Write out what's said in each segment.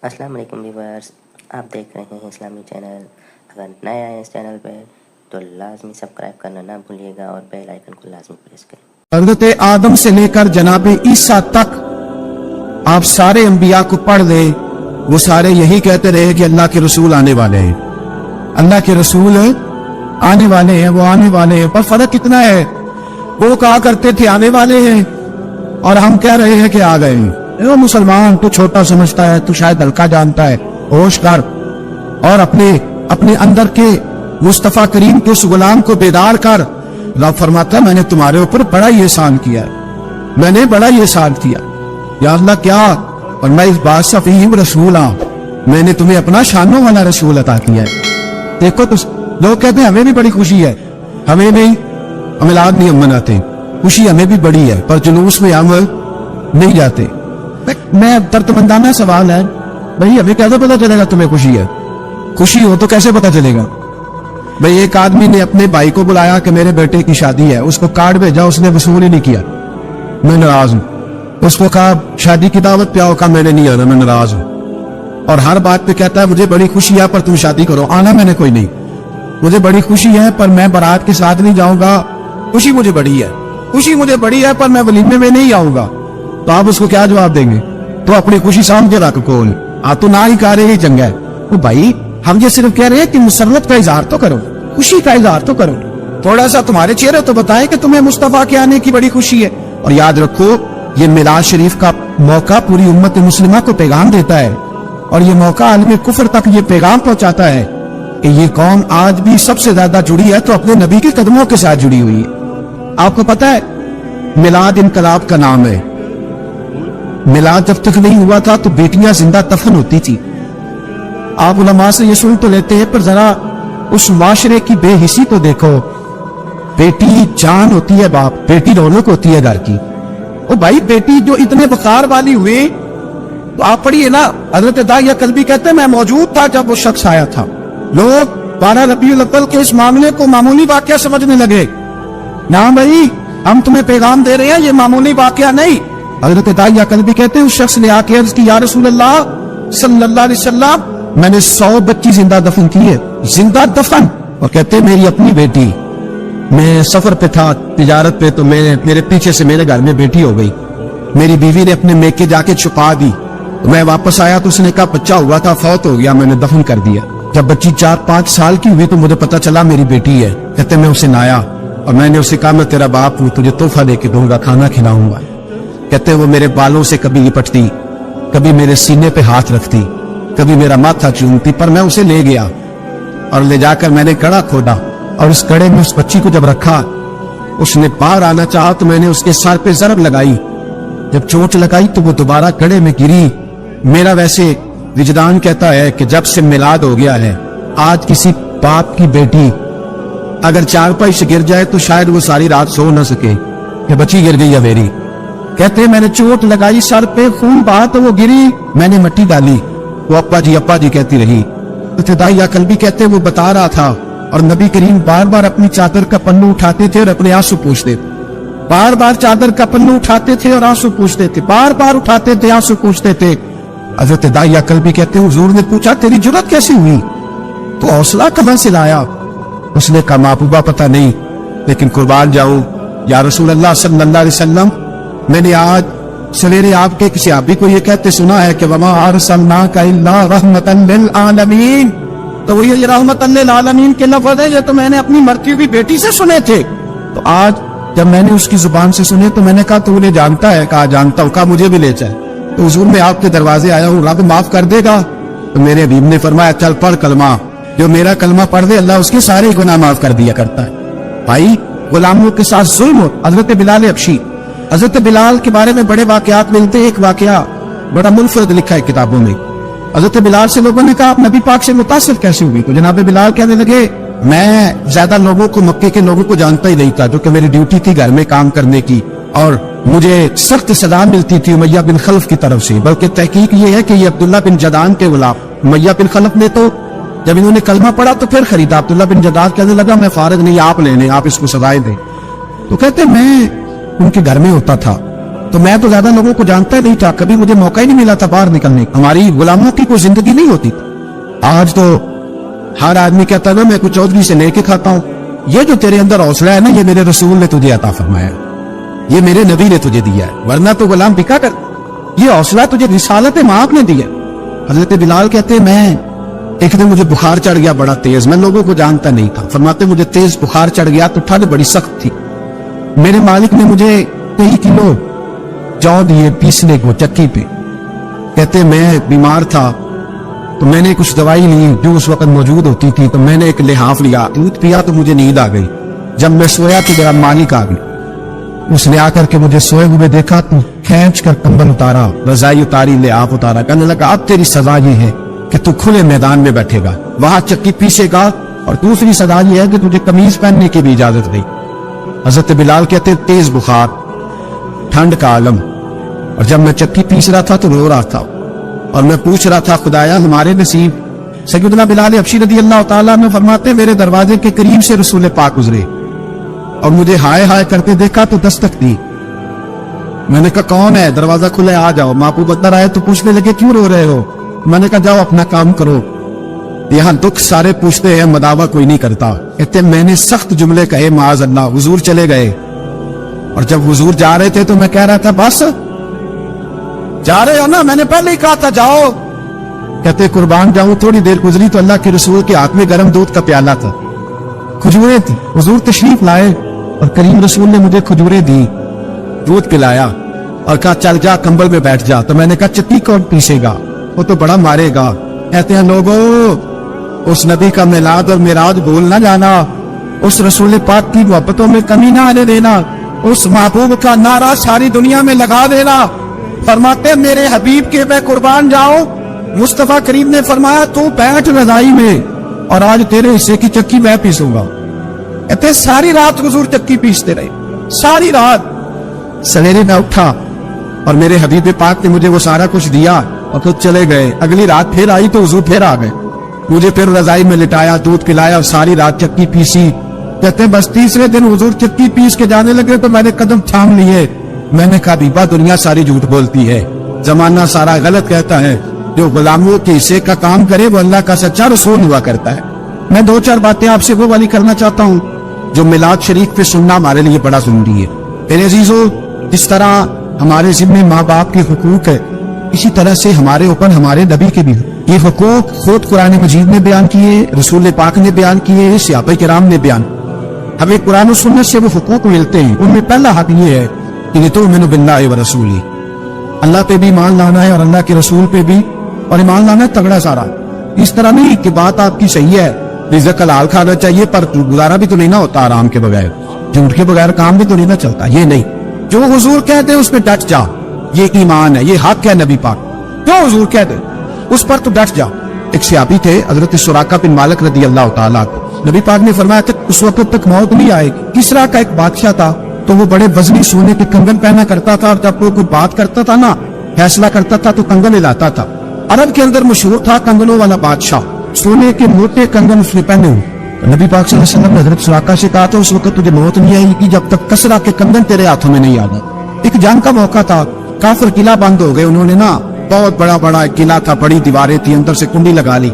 السلام علیکم ویورز، آپ دیکھ رہے ہیں اسلامی چینل۔ اگر نئے آئے اس چینل پہ تو لازمی سبسکرائب کرنا نہ بھولیے گا اور بیل آئیکن کو لازمی پریس کریں۔ حضرت آدم سے لے کر جناب عیسیٰ تک آپ سارے انبیاء کو پڑھ لیں، وہ سارے یہی کہتے رہے کہ اللہ کے رسول آنے والے ہیں، اللہ کے رسول آنے والے ہیں، وہ آنے والے ہیں۔ پر فرق کتنا ہے، وہ کہا کرتے تھے آنے والے ہیں اور ہم کہہ رہے ہیں کہ آ گئے ہیں۔ اے مسلمان، تو چھوٹا سمجھتا ہے، تو شاید ہلکا جانتا ہے، ہوش کر اور اپنے اندر کے مصطفیٰ کریم کے اس غلام کو بیدار کر۔ رب فرماتا ہے میں نے تمہارے اوپر بڑا ہی احسان کیا ہے، میں نے بڑا ہی احسان کیا۔ یا اللہ کیا؟ اور میں اس بات سے فہیم رسول ہوں، میں نے تمہیں اپنا شانوں والا رسول عطا کیا ہے۔ دیکھو تو لوگ کہتے ہیں ہمیں بھی بڑی خوشی ہے، ہمیں نہیں، میلاد نہیں ہم مناتے، خوشی ہمیں بھی بڑی ہے، پر جلوس میں ہم نہیں جاتے۔ میں ترتمندانہ سوال ہے بھئی، ہمیں کیسے پتا چلے گا تمہیں خوشی ہے؟ خوشی ہو تو کیسے پتا چلے گا؟ بھئی ایک آدمی نے اپنے بھائی کو بلایا کہ میرے بیٹے کی شادی ہے، اس کو کارڈ بھیجا، اس نے وصول ہی نہیں کیا، میں ناراض ہوں۔ اس کو کہا شادی کی دعوت پہ آؤ، کہا میں نے نہیں آنا، میں ناراض ہوں۔ اور ہر بات پہ کہتا ہے مجھے بڑی خوشی ہے پر تم شادی کرو، آنا میں نے کوئی نہیں، مجھے بڑی خوشی ہے پر میں بارات کے ساتھ نہیں جاؤں گا، خوشی مجھے بڑی ہے، خوشی مجھے بڑی ہے پر میں ولیمے میں نہیں آؤں گا۔ تو آپ اس کو کیا جواب دیں گے؟ تو اپنی خوشی سامنے کے رکھ کون تو نہ ہی کہہ رہے ہی چنگا ہے۔ تو بھائی ہم یہ صرف کہہ رہے ہیں کہ مسرت کا اظہار تو کرو، خوشی کا اظہار تو کرو، تھوڑا سا تمہارے چہرے تو بتائیں کہ تمہیں مصطفیٰ کے آنے کی بڑی خوشی ہے۔ اور یاد رکھو یہ میلاد شریف کا موقع پوری امت مسلمہ کو پیغام دیتا ہے، اور یہ موقع عالم کفر تک یہ پیغام پہنچاتا ہے کہ یہ قوم آج بھی سب سے زیادہ جڑی ہے تو اپنے نبی کے قدموں کے ساتھ جڑی ہوئی ہے۔ آپ کو پتا ہے میلاد انقلاب کا نام ہے۔ میلاد جب تک نہیں ہوا تھا تو بیٹیاں زندہ دفن ہوتی تھی۔ آپ علماء سے یہ سن تو لیتے ہیں پر ذرا اس معاشرے کی بے حسی تو دیکھو، بیٹی جان ہوتی ہے باپ، بیٹی رونق ہوتی ہے گھر کی۔ او بھائی بیٹی جو اتنے بخار والی ہوئی تو آپ پڑھیے نا، حضرت داعیہ کلبی کہتے ہیں میں موجود تھا جب وہ شخص آیا تھا۔ لوگ 12 ربیع الاول کے اس معاملے کو معمولی واقعہ سمجھنے لگے۔ نہ بھائی ہم تمہیں پیغام دے رہے ہیں، یہ معمولی واقعہ نہیں۔ حضرت داعیہ کلبی کہتے ہیں اس شخص نے آ کے عرض کی یا رسول اللہ صلی اللہ علیہ وسلم میں نے 100 بچی زندہ دفن کی ہے، زندہ دفن۔ اور کہتے ہیں میری اپنی بیٹی، میں سفر پہ تھا تجارت پہ، تو میرے پیچھے سے میرے گھر میں بیٹی ہو گئی، میری بیوی نے اپنے میکے جا کے چھپا دی، میں واپس آیا تو اس نے کہا بچہ ہوا تھا، فوت ہو گیا، میں نے دفن کر دیا۔ جب بچی 4-5 سال کی ہوئی تو مجھے پتا چلا میری بیٹی ہے۔ کہتے میں اسے نایا اور میں نے اسے کہا میں تیرا باپ ہوں، تجھے تحفہ دے کے دوں گا، کھانا کھلاؤں گا۔ کہتے وہ میرے بالوں سے کبھی لپٹتی، کبھی میرے سینے پہ ہاتھ رکھتی، کبھی میرا ماتھا چومتی، پر میں اسے لے گیا اور لے جا کر میں نے کڑا کھودا، اور اس کڑے میں اس بچی کو جب رکھا، اس نے باہر آنا چاہا تو میں نے اس کے سر پہ ضرب لگائی، جب چوٹ لگائی تو وہ دوبارہ کڑے میں گری۔ میرا ویسے وجدان کہتا ہے کہ جب سے میلاد ہو گیا ہے، آج کسی باپ کی بیٹی اگر چارپائی سے گر جائے تو شاید وہ ساری رات سو نہ سکے کہ بچی گر گئی ہے میری۔ کہتے ہیں میں نے چوٹ لگائی سر پہ، خون بہا تو وہ گری، میں نے مٹی ڈالی، وہ اپا جی کہتی رہی۔ داعیہ کلبی کہتے ہیں وہ بتا رہا تھا اور نبی کریم بار بار اپنی چادر کا پنو اٹھاتے تھے اور اپنے آنسو پوچھتے تھے، بار بار چادر کا پنو اٹھاتے تھے اور آنسو پوچھتے تھے، بار بار اٹھاتے تھے آنسو پوچھتے تھے۔ حضرت داعیہ کلبی کہتے ہیں حضور نے پوچھا تیری جرأت کیسی ہوئی، تو حوصلہ کہاں سے لایا؟ اس نے کہا محبوبہ پتہ نہیں، لیکن قربان جاؤں یا رسول اللہ صلی اللہ علیہ وسلم، میں نے آج سویرے آپ کے کسی صحابی کو یہ کہتے سنا ہے کہ وما ارسلناک الا رحمتا للعالمین، تو وہ یہ رحمتا للعالمین کے لفظ ہے یہ تو میں نے اپنی مرتی ہوئی بیٹی سے سنے تھے۔ تو آج جب میں نے اس کی زبان سے سنے تو میں نے کہا تو انہیں جانتا ہے؟ کہا جانتا ہوں۔ کہا مجھے بھی لے چل۔ تو حضور میں آپ کے دروازے آیا ہوں، رب معاف کر دے گا؟ تو میرے حبیب نے فرمایا چل پڑھ کلمہ، جو میرا کلمہ پڑھ دے اللہ اس کے سارے گناہ معاف کر دیا کرتا ہے۔ بھائی غلاموں کے ساتھ ظلم ہو، حضرت بلال حبشی، حضرت بلال کے بارے میں بڑے واقعات ملتے ہیں۔ ایک واقعہ بڑا منفرد لکھا ہے کتابوں میں۔ حضرت بلال سے لوگوں نے کہا آپ نبی پاک سے متاثر کیسے ہوئی؟ تو جناب بلال کہنے لگے میں زیادہ لوگوں کو، مکے کے لوگوں کو جانتا ہی نہیں تھا، جو کہ میری ڈیوٹی تھی گھر میں کام کرنے کی، اور مجھے سخت سزا ملتی تھی امیہ بن خلف کی طرف سے۔ بلکہ تحقیق یہ ہے کہ یہ عبداللہ بن جدعان کے غلام، امیہ بن خلف نے تو جب انہوں نے کلمہ پڑھا تو پھر خریدا۔ عبداللہ بن جدعان کہنے لگا میں فارغ نہیں، آپ لے لیں، آپ اس کو سزائے دیں۔ تو کہتے میں ان کے گھر میں ہوتا تھا تو میں تو زیادہ لوگوں کو جانتا ہی نہیں تھا, کبھی مجھے موقع ہی نہیں ملا تھا باہر نکلنے کا. ہماری غلاموں کی کوئی زندگی نہیں ہوتی. آج تو ہر آدمی کہتا ہے نا میں کچھ چودھری سے لے کے کھاتا ہوں. یہ جو تیرے اندر حوصلہ ہے نا, یہ میرے رسول نے تجھے عطا فرمایا, یہ میرے نبی نے تجھے دیا ہے, ورنہ تو غلام بکا کر. یہ حوصلہ تجھے رسالت مآب نے دیا. حضرت بلال کہتے ہیں میں ایک دن مجھے بخار چڑھ گیا بڑا تیز, میں لوگوں کو جانتا نہیں تھا. فرماتے مجھے تیز بخار چڑھ گیا تو ٹھنڈ بڑی سخت تھی. میرے مالک نے مجھے کئی کلو جو دیے پیسنے کو چکی پہ. کہتے میں بیمار تھا تو میں نے کچھ دوائی لی جو اس وقت موجود ہوتی تھی, تو میں نے ایک لحاف لیا, دودھ پیا تو مجھے نیند آ گئی. جب میں سویا تو میرا مالک آ گیا. اس نے آ کر کے مجھے سوئے ہوئے دیکھا تو کھینچ کر کمبل اتارا, رضائی اتاری, لحاف اتارا. کہنے لگا اب تیری سزا یہ ہے کہ تو کھلے میدان میں بیٹھے گا, وہاں چکی پیسے گا, اور دوسری سزا یہ ہے کہ تجھے قمیض پہننے کی بھی اجازت نہیں. حضرت بلال کہتے تیز بخار, ٹھنڈ کا عالم, اور جب میں چکی پیس رہا تھا تو رو رہا تھا, اور میں پوچھ رہا تھا خدایا ہمارے نصیب. سیدنا بلال حبشی رضی اللہ تعالیٰ نے فرماتے میرے دروازے کے قریب سے رسول پاک گزرے اور مجھے ہائے ہائے کرتے دیکھا تو دستک دی. میں نے کہا کون ہے, دروازہ کھلا ہے, آ جاؤ. محبوب اندر آئے تو پوچھنے لگے کیوں رو رہے ہو. میں نے کہا جاؤ اپنا کام کرو, یہاں دکھ سارے پوچھتے ہیں, مداوع کوئی نہیں کرتا. کہتے میں نے سخت جملے کہے معاذ اللہ. حضور چلے گئے, اور جب حضور جا رہے تھے تو میں کہہ رہا تھا بس جا رہے ہو نا, میں نے پہلے ہی کہا تھا جاؤ. کہتے قربان جاؤں. تھوڑی دیر گزری تو اللہ کے رسول کے ہاتھ میں گرم دودھ کا پیالہ تھا, کھجوریں تھی. حضور تشریف لائے اور کریم رسول نے مجھے کھجوریں دی, دودھ پلایا اور کہا چل جا کمبل میں بیٹھ جا. تو میں نے کہا چکی کون پیسے گا, وہ تو بڑا مارے گا. کہتے ہیں لوگوں اس نبی کا میلاد اور معراج بھول نہ جانا, اس رسول پاک کی محبتوں میں کمی نہ آنے دینا, اس محبوب کا نعرہ ساری دنیا میں لگا دینا. فرماتے میرے حبیب کے میں قربان جاؤں. مصطفیٰ کریم نے فرمایا تو بیٹھ رضائی میں, اور آج تیرے حصے کی چکی میں پیسوں گا. کہتے ساری رات حضور چکی پیستے رہے, ساری رات. سویرے میں اٹھا اور میرے حبیب پاک نے مجھے وہ سارا کچھ دیا اور خود چلے گئے. اگلی رات پھر آئی تو حضور پھر آ گئے, مجھے پھر رضائی میں لٹایا, دودھ پلایا اور ساری رات چکی پیسی. کہتے بس تیسرے دن حضور چکی پیس کے جانے لگے تو میں نے قدم تھام لیے. میں نے کہا بیبا دنیا ساری جھوٹ بولتی ہے, زمانہ سارا غلط کہتا ہے, جو غلاموں کے حصے کا کام کرے وہ اللہ کا سچا رسول ہوا کرتا ہے. میں دو چار باتیں آپ سے وہ والی کرنا چاہتا ہوں جو میلاد شریف پہ سننا ہمارے لیے بڑا ضروری ہے. میرے عزیزو, جس طرح ہمارے ذمہ ماں باپ کے حقوق ہے, اسی طرح سے ہمارے اوپر ہمارے نبی کے بھی یہ حقوق خود قرآن مجید نے بیان کیے, رسول پاک نے بیان کیے, صحابہ کرام نے بیان. ہمیں قرآن و سنت سے وہ حقوق ملتے ہیں. ان میں پہلا حق یہ ہے کہ تؤمنوا باللہ ورسولہ, اللہ پہ بھی ایمان لانا ہے اور اللہ کے رسول پہ بھی, اور ایمان لانا ہے تگڑا سارا. اس طرح نہیں کہ بات آپ کی صحیح ہے, رزق حلال کھانا چاہیے پر گزارا بھی تو نہیں نہ ہوتا آرام کے بغیر, جھوٹ کے بغیر کام بھی تو نہیں نہ چلتا. یہ نہیں, جو حضور کہتے ہیں اس پہ ڈٹ جا, یہ ایمان ہے, یہ حق ہے نبی پاک. جو حضور کہتے اس پر تو ڈٹ جا. ایک صحابی تھے حضرت سراقہ بن مالک رضی اللہ تعالیٰ کو, نبی پاک نے فرمایا تھا اس وقت تک موت نہیں آئے گی. کسرا کا ایک بادشاہ تھا تو وہ بڑے وزنی سونے کے کنگن پہنا کرتا تھا, اور جب وہ کوئی بات کرتا تھا نا, فیصلہ کرتا تھا تو کنگن ہلاتا تھا. عرب کے اندر مشہور تھا کنگنوں والا بادشاہ, سونے کے موٹے کنگن اس نے پہنے ہوئے. نبی پاک صلی اللہ علیہ وسلم نے حضرت سراقہ سے کہا تھا اس وقت تجھے موت نہیں آئے گی جب تک کسرا کے کنگن تیرے ہاتھوں میں نہیں آ گئے. ایک جنگ کا موقع تھا, کافر قلعہ بند ہو گئے, انہوں نے نا بہت بڑا قلعہ تھا, بڑی دیواریں تھی, اندر سے کنڈی لگا لی,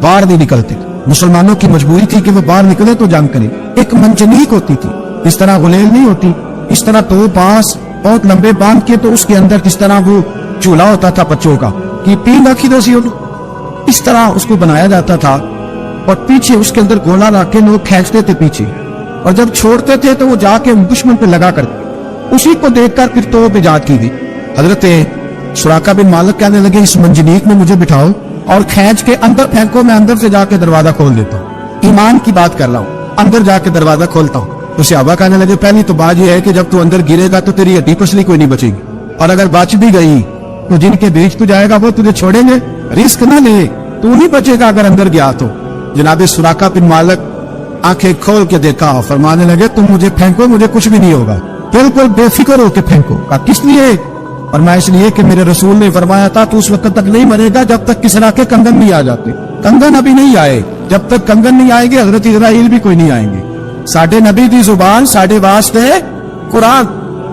باہر نہیں نکلتے. مسلمانوں کی مجبوری تھی کہ وہ باہر نکلے تو جنگ کرے. ایک منجنیق ہوتی تھی, اس طرح غلیل نہیں ہوتی, اس طرح تو پاس بہت لمبے باندھ کے, تو اس کے اندر کس طرح وہ چولہا ہوتا تھا بچوں کا کہ پین رکھی دوسی, اس طرح اس کو بنایا جاتا تھا, اور پیچھے اس کے اندر گولا رکھ کے لوگ کھینچتے تھے پیچھے, اور جب چھوڑتے تھے تو وہ جا کے دشمن پہ لگا کرتے. اسی کو دیکھ کر پھر توپ ایجاد کی گئی. حضرت سراقہ بن مالک کہنے لگے اس منجنیق میں مجھے بٹھاؤ اور کھینچ کے اندر پھینکو, میں اندر سے جا کے دروازہ کھول دیتا ہوں. ایمان کی بات کر رہا ہوں, اندر جا کے دروازہ کھولتا ہوں. تو صحابہ کہنے لگے پہلی تو بات یہ ہے کہ جب تو اندر گرے گا تو تیری ہڈی پسلی کوئی نہیں بچے گی, اور اگر بچ بھی گئی تو جن کے بیچ تو جائے گا وہ تجھے چھوڑیں گے, رسک نہ لے, تو نہیں بچے گا اگر اندر گیا تو. جناب سراقہ بن مالک آنکھیں کھول کے دیکھا, فرمانے لگے تم مجھے پھینکو, مجھے کچھ بھی نہیں ہوگا, بالکل بے فکر ہو کے پھینکو. کہا کس لیے؟ اور میں اس لیے کہ میرے رسول نے فرمایا تھا تو اس وقت تک نہیں مرے گا جب تک کسرا کے کنگن نہیں آ جاتے. کنگن ابھی نہیں آئے, جب تک کنگن نہیں آئیں گے حضرت اسرائیل بھی کوئی نہیں آئیں گے. ساڈے نبی دی زبان ساڈے واسطے قرآن,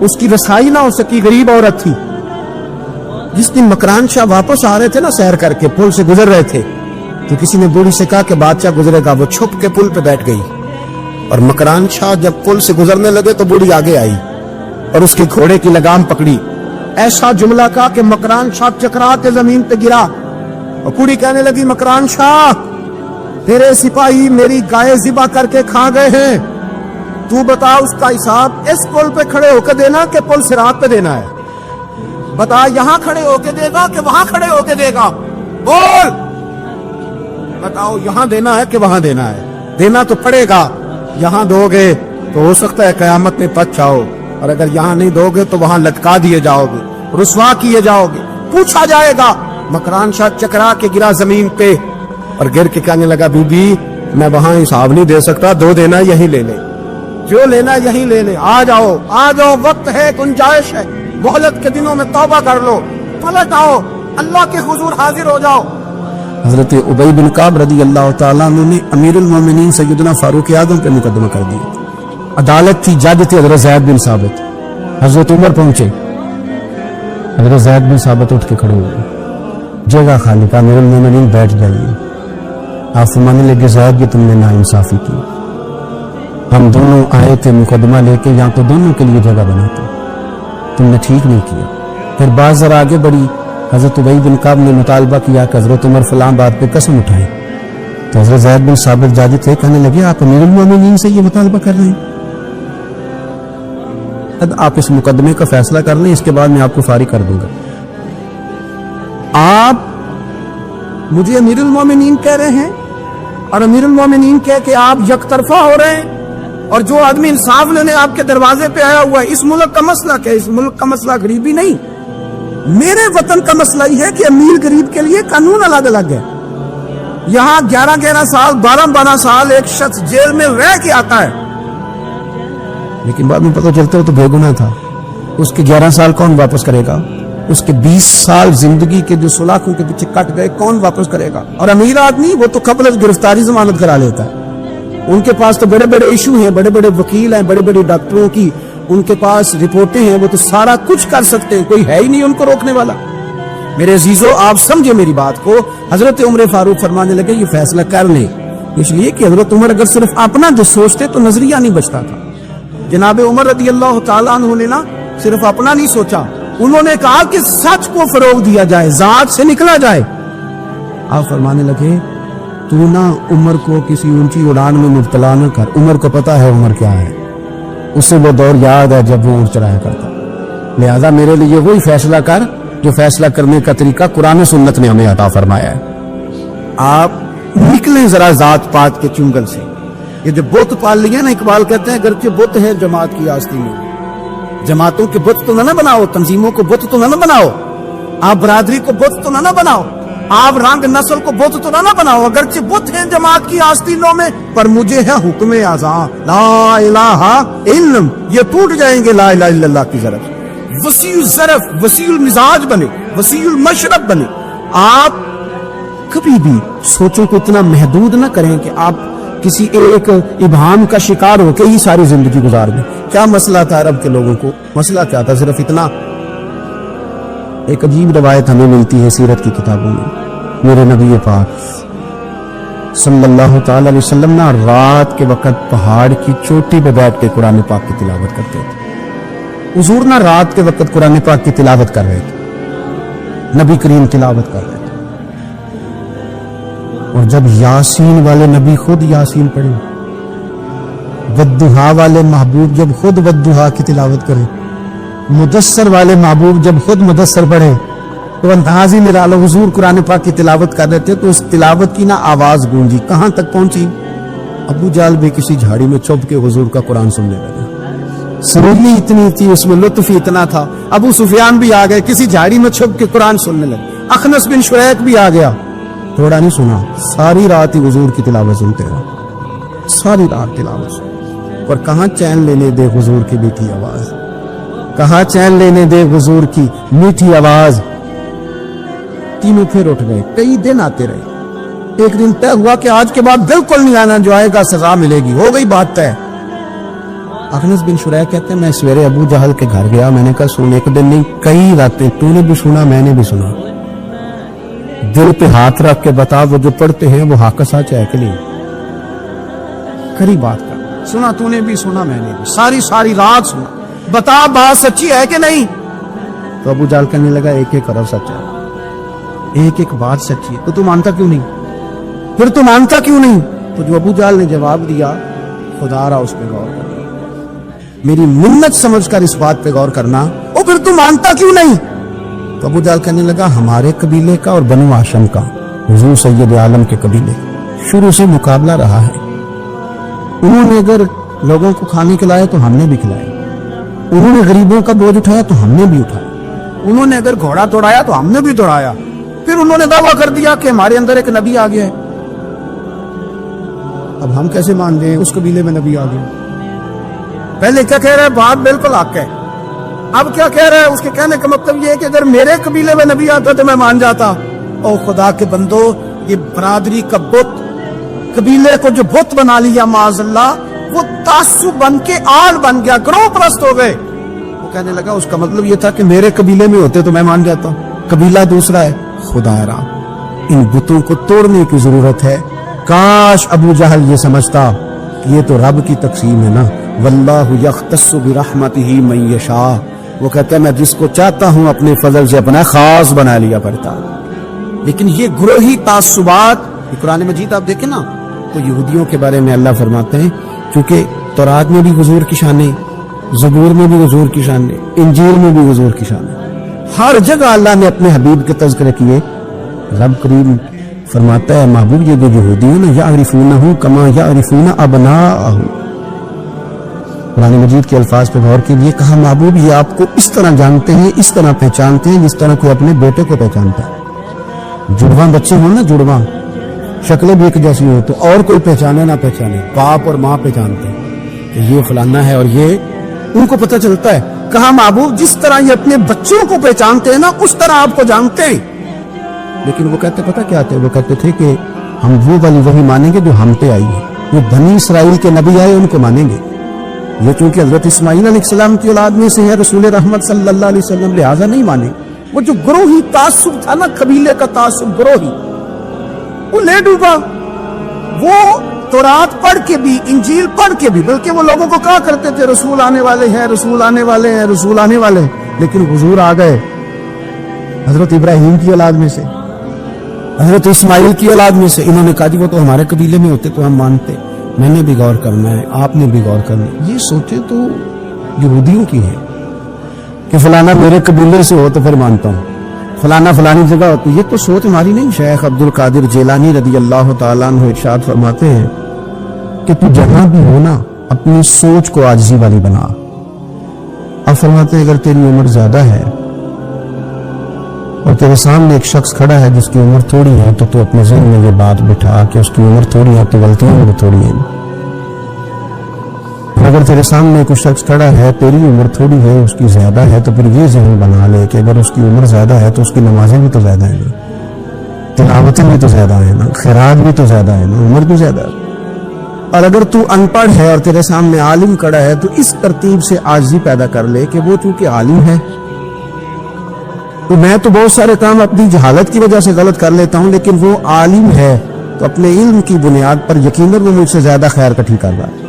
اس کی رسائی نہ ہو سکی، غریب عورت تھی. جس دن مکران شاہ واپس آ رہے تھے نا سیر کر کے، پل سے گزر رہے تھے، تو کسی نے بوڑھی سے کہا کہ بادشاہ گزرے گا. وہ چھپ کے پل پہ بیٹھ گئی، اور مکران شاہ جب پل سے گزرنے لگے تو بوڑھی آگے آئی اور اس کے گھوڑے کی لگام پکڑی. ایسا جملہ کہا کہ مکران شاہ چکرا کے زمین پہ گرا، اور بوڑھی کہنے لگی مکران شاہ تیرے سپاہی میری گائے ذبح کر کے کھا گئے ہیں، تو بتا اس کا حساب اس پل پہ کھڑے ہو کے دینا کہ پل صراط پہ دینا ہے؟ بتا یہاں کھڑے ہو کے دے گا کہ وہاں کھڑے ہو کے دے گا؟ بول، بتاؤ یہاں دینا ہے کہ وہاں دینا ہے؟ دینا تو پڑے گا. یہاں دو گے تو ہو سکتا ہے قیامت میں بچ جاؤ، اور اگر یہاں نہیں دو گے تو وہاں لٹکا دیے جاؤ گے، رسوا کیے جاؤ گے، پوچھا جائے گا. مکران شاہ چکرا کے گرا زمین پہ اور گر کے کہنے لگا بی بی میں وہاں حساب نہیں دے سکتا، دو دینا یہیں لے لے، جو لینا یہیں لے لے. آ جاؤ آ جاؤ، وقت ہے، گنجائش ہے، مہلت کے دنوں میں توبہ کر لو، پلٹ آؤ، اللہ کے حضور حاضر ہو جاؤ. حضرت ابی بن کعب رضی اللہ تعالیٰ عنہ نے امیر المومنین سیدنا فاروق اعظم پہ مقدمہ کر دیا. عدالت کی جج تھے حضرت زید بن ثابت. حضرت عمر پہنچے، حضرت زید بن ثابت اٹھ کے کھڑے ہوئے، جگہ خالی، کا امیر المومنین بیٹھ جائیے. آپ فرمانے لگے زید یہ تم نے ناانصافی کی، ہم دونوں آئے تھے مقدمہ لے کے، یہاں تو دونوں کے لیے جگہ بناتے، تم نے ٹھیک نہیں کیا. پھر بات ذرا آگے بڑھی، حضرت ابی بن کعب نے مطالبہ کیا کہ حضرت عمر فلاں بات پہ قسم اٹھائے، تو حضرت زید بن ثابت جاجد تھے، کہنے لگے آپ امیر المومنین سے یہ مطالبہ کر رہے ہیں؟ آپ اس مقدمے کا فیصلہ کر لیں، اس کے بعد میں آپ کو فارغ کر دوں گا. آپ مجھے امیر المومنین کہہ رہے ہیں، اور امیر المومنین کہہ کے آپ یک طرفہ ہو رہے ہیں، اور جو آدمی انصاف لینے آپ کے دروازے پہ آیا ہوا ہے. اس ملک کا مسئلہ کیا ہے؟ اس ملک کا مسئلہ غریبی نہیں، میرے وطن کا مسئلہ یہ ہے کہ امیر غریب کے لیے قانون الگ الگ ہے. یہاں 11 سال 12 سال ایک شخص جیل میں رہ کے آتا ہے، لیکن بعد میں پتہ چلتا ہے تو بے گناہ تھا. اس کے 11 سال کون واپس کرے گا؟ اس کے 20 سال زندگی کے جو سلاخوں کے پیچھے کٹ گئے کون واپس کرے گا؟ اور امیر آدمی وہ تو قبل از گرفتاری ضمانت کرا لیتا ہے. ان کے پاس تو بڑے بڑے ایشو ہیں، بڑے بڑے وکیل ہیں، بڑے بڑے ڈاکٹروں کی ان کے پاس رپورٹیں ہیں، وہ تو سارا کچھ کر سکتے ہیں، کوئی ہے ہی نہیں ان کو روکنے والا. میرے عزیزو آپ سمجھے میری بات کو. حضرت عمر فاروق فرمانے لگے یہ فیصلہ کر لیں، اس لیے کہ حضرت عمر اگر صرف اپنا جو سوچتے تو نظریہ نہیں بچتا تھا. جناب عمر رضی اللہ تعالیٰ عنہ نے نا صرف اپنا نہیں سوچا، انہوں نے کہا کہ سچ کو فروغ دیا جائے، ذات سے نکلا جائے. آپ فرمانے لگے تو نہ عمر کو کسی اونچی اڑان میں مبتلا نہ کر، عمر کو پتا ہے عمر کیا ہے، اسے وہ دور یاد ہے جب وہ اونٹ چڑھایا کرتا، لہذا میرے لیے وہی فیصلہ کر جو فیصلہ کرنے کا طریقہ قرآن و سنت نے ہمیں عطا فرمایا ہے. آپ نکلیں ذرا ذات پات کے چنگل سے. یہ جو بت پال لیے نا، اقبال کہتے ہیں گرچہ بت ہے جماعت کی آستی میں، جماعتوں کے بت تو نہ بناؤ، تنظیموں کو بت تو نہ بناؤ، آپ برادری کو بت تو نہ بناؤ، آپ رنگ نسل کو بت تو نہ بناؤ. اگرچہ بت ہیں جماعت کی آستینوں میں، پر مجھے ہے حکم اعظم لا الہ الا، یہ ٹوٹ جائیں گے لا الہ الا اللہ کی ظرف. وسیع الظرف، وسیع المزاج بنے، وسیع المشرب بنے. آپ کبھی بھی سوچوں کو اتنا محدود نہ کریں کہ آپ کسی ایک ابہام کا شکار ہو کے ہی ساری زندگی گزار دیں. کیا مسئلہ تھا عرب کے لوگوں کو؟ مسئلہ کیا تھا؟ صرف اتنا. ایک عجیب روایت ہمیں ملتی ہے سیرت کی کتابوں میں. میرے نبی پاک صلی اللہ تعالی علیہ وسلم نا رات کے وقت پہاڑ کی چوٹی پہ بیٹھ کے قرآن پاک کی تلاوت کرتے تھے. حضور نا رات کے وقت قرآن پاک کی تلاوت کر رہے تھے، نبی کریم تلاوت کر رہے تھے، اور جب یاسین والے نبی خود یاسین پڑھے، والضحیٰ والے محبوب جب خود والضحیٰ کی تلاوت کرے، مدثر والے محبوب جب خود مدثر پڑھے، تو انداز ہی میرا حضور قرآن پاک کی تلاوت کر رہے تھے تو اس تلاوت کی نا آواز گونجی. کہاں تک پہنچی؟ ابو جہل بھی کسی جھاڑی میں چھپ کے حضور کا قرآن سننے لگے. سرودی اتنی تھی، اس میں لطف اتنا تھا. ابو سفیان بھی آ گئے، کسی جھاڑی میں چھپ کے قرآن سننے لگے. اخنس بن شریک بھی آ گیا، تھوڑا نہیں سنا، ساری رات ہی حضور کی تلاوت سنتے رہے، ساری رات تلاوت سنتے. اور کہاں چین لینے دے حضور کی میٹھی آواز، کہاں چین لینے دے حضور کی میٹھی آواز. تینوں پھر اٹھ گئے. کئی دن آتے رہے. ایک دن طے ہوا کہ آج کے بعد بالکل نہیں آنا، جو آئے گا سزا ملے گی. ہو گئی بات طے. اخنس بن شریح کہتے ہیں میں سویرے ابو جہل کے گھر گیا, میں نے کہا سن ایک دن نہیں کئی راتیں تو نے بھی سنا میں نے بھی سنا, دل پہ ہاتھ رکھ کے بتا وہ جو پڑھتے ہیں وہ حق سچ ہے کہ نہیں, کری بات کر, سنا تو نے بھی سنا میں نے بھی, ساری رات سنا, بتا بات سچی ہے کہ نہیں. تو ابو جہل کہنے لگا ایک ایک حرف سچ ہے, ایک ایک بات سچی ہے, تو مانتا کیوں نہیں, پھر تو مانتا کیوں نہیں. تو جو ابو جہل نے جواب دیا خدا را اس پہ غور کرنا, میری منت سمجھ کر اس بات پہ غور کرنا, اور پھر تو مانتا کیوں نہیں. تو ابو جہل کہنے لگا ہمارے قبیلے کا اور بنو ہاشم کا, حضور سید عالم کے قبیلے شروع سے مقابلہ رہا ہے. انہوں نے اگر لوگوں کو کھانے کھلائے تو ہم نے بھی کھلائے, انہوں نے غریبوں کا بوجھ اٹھایا تو ہم نے بھی اٹھایا, انہوں نے اگر گھوڑا دوڑایا تو ہم نے بھی دوڑایا, پھر انہوں نے دعویٰ کر دیا کہ ہمارے اندر ایک نبی آ گیا ہے. اب ہم کیسے مان لیں اس قبیلے میں نبی آ گیا؟ پہلے کیا کہہ رہا ہے, بات بالکل حق ہے, اب کیا کہہ رہا ہے, اس کے کہنے کا مطلب یہ ہے کہ اگر میرے قبیلے میں نبی آتا تو میں مان جاتا. او خدا کے بندو, یہ برادری کا بت, قبیلے کو جو بت بنا لیا معاذ اللہ, وہ تعصب بن کے آڑ بن گیا, گروہ پرست ہو گئے. وہ کہنے لگا اس کا مطلب یہ تھا کہ میرے قبیلے میں ہوتے تو میں مان جاتا, قبیلہ دوسرا ہے. خدا را ان بتوں کو توڑنے کی ضرورت ہے. کاش ابو جہل یہ سمجھتا کہ یہ تو رب کی تقسیم ہے نا, واللہ یختص برحمتہ من یشاء, وہ کہتا ہے میں جس کو چاہتا ہوں اپنے فضل سے اپنا خاص بنا لیا کرتا. لیکن یہ گروہی تعصبات, قرآن مجید آپ دیکھیں نا تو یہودیوں کے بارے میں اللہ فرماتے ہیں چونکہ تورات میں بھی حضور کی شانیں, زبور میں بھی حضور کی شانیں, انجیل میں بھی حضور کی شانیں, ہر جگہ اللہ نے اپنے حبیب کے تذکرے کیے. رب کریم فرماتا ہے محبوب یہ جو یہودی ہیں نا یعرفونہ کما یعرفون ابناءہم, قرآن مجید کے الفاظ پہ غور کیجیے, کہا محبوب یہ آپ کو اس طرح جانتے ہیں, اس طرح پہچانتے ہیں جس طرح کوئی اپنے بیٹے کو پہچانتا ہے. جڑواں بچے ہوں نا, جڑواں شکلیں بھی ایک جیسی ہو تو اور کوئی پہچانے نہ پہچانے, باپ اور ماں پہچانتے ہیں کہ یہ فلانا ہے, اور یہ ان کو پتہ چلتا ہے. کہا محبوب جس طرح یہ اپنے بچوں کو پہچانتے ہیں نا اس طرح آپ کو جانتے ہیں. لیکن وہ کہتے پتہ کیا تھے, وہ کہتے تھے کہ ہم وہ والی وحی مانیں گے جو ہم پہ آئی ہے, وہ بنی اسرائیل کے نبی آئے ان کو مانیں گے. یہ چونکہ حضرت اسماعیل علیہ السلام کی اولاد میں سے ہے رسول رحمت صلی اللہ علیہ وسلم, لہٰذا نہیں مانے. وہ جو گروہی تعصب تھا نا, قبیلے کا تعصب گروہی, وہ لے ڈوبا. وہ تورات پڑھ کے بھی, انجیل پڑھ کے بھی, بلکہ وہ لوگوں کو کہا کرتے تھے رسول آنے والے ہیں, رسول آنے والے ہیں, رسول آنے والے ہیں. لیکن حضور آ گئے حضرت ابراہیم کی اولاد میں سے, حضرت اسماعیل کی اولاد میں سے. انہوں نے کہا جی وہ تو ہمارے قبیلے میں ہوتے تو ہم مانتے. میں نے بھی غور کرنا ہے, آپ نے بھی غور کرنا ہے. یہ سوچے تو یہودیوں کی ہے کہ فلانا میرے قبیلے سے ہو تو پھر مانتا ہوں, فلانا فلانی جگہ ہوتی. یہ تو سوچ ہماری نہیں. شیخ عبد القادر جیلانی رضی اللہ تعالیٰ عنہ ارشاد فرماتے ہیں کہ تو جہاں بھی ہو نا اپنی سوچ کو عاجزی والی بنا. اب فرماتے ہیں اگر تیری عمر زیادہ ہے اور تیرے سامنے ایک شخص کھڑا ہے جس کی عمر تھوڑی ہے تو اپنے ذہن میں یہ بات بٹھا کہ اس کی عمر تھوڑی ہے تو غلطیاں بھی تھوڑی ہیں. اگر تیرے سامنے کوئی شخص کھڑا ہے تیری عمر تھوڑی ہے اس کی زیادہ ہے تو پھر یہ ذہن بنا لے کہ اگر اس کی عمر زیادہ ہے تو اس کی نمازیں بھی تو زیادہ ہیں نا, تلاوتیں بھی تو زیادہ ہیں نا, خیرات بھی تو زیادہ ہے نا, عمر بھی زیادہ ہے. اور اگر تو ان پڑھ ہے اور تیرے سامنے عالم کھڑا ہے تو اس ترتیب سے عاجزی پیدا کر لے کہ وہ چونکہ عالم ہے تو میں تو بہت سارے کام اپنی جہالت کی وجہ سے غلط کر لیتا ہوں, لیکن وہ عالم ہے تو اپنے علم کی بنیاد پر یقیناً وہ مجھ سے زیادہ خیر کٹھی کر رہا ہے.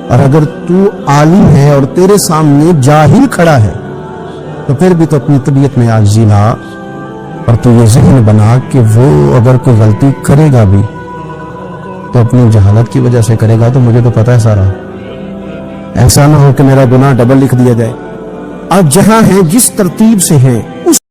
اور اگر تو عالم ہے اور تیرے سامنے جاہل کھڑا ہے تو پھر بھی تو اپنی طبیعت میں عاجزی لا, اور تو یہ ذہن بنا کہ وہ اگر کوئی غلطی کرے گا بھی تو اپنی جہالت کی وجہ سے کرے گا, تو مجھے تو پتہ ہے سارا, ایسا نہ ہو کہ میرا گناہ ڈبل لکھ دیا جائے. اب جہاں ہے جس ترتیب سے ہے اس